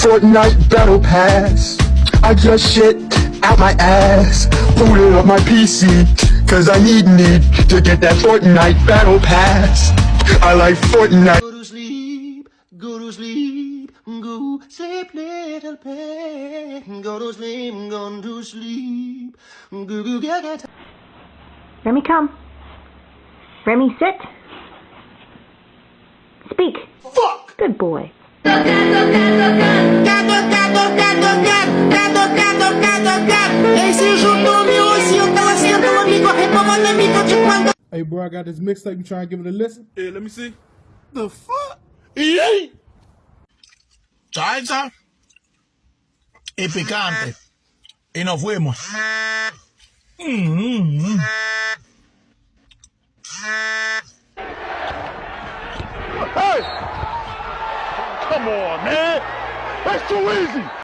Fortnite Battle Pass. I just shit out my ass, booted up my PC, cause I need to get that Fortnite Battle Pass. I like Fortnite. Go to sleep, go to sleep, go sleep, little pet. Go to sleep, go to sleep. Go get. Remy, come. Remy, sit. Speak. Fuck! Good boy. Hey, bro, I got this mixtape. You trying to give it a listen? Yeah, let me see. The fuck? Yay! Salsa y picante. Y nos fuimos. Hey! Come on, man! That's too easy!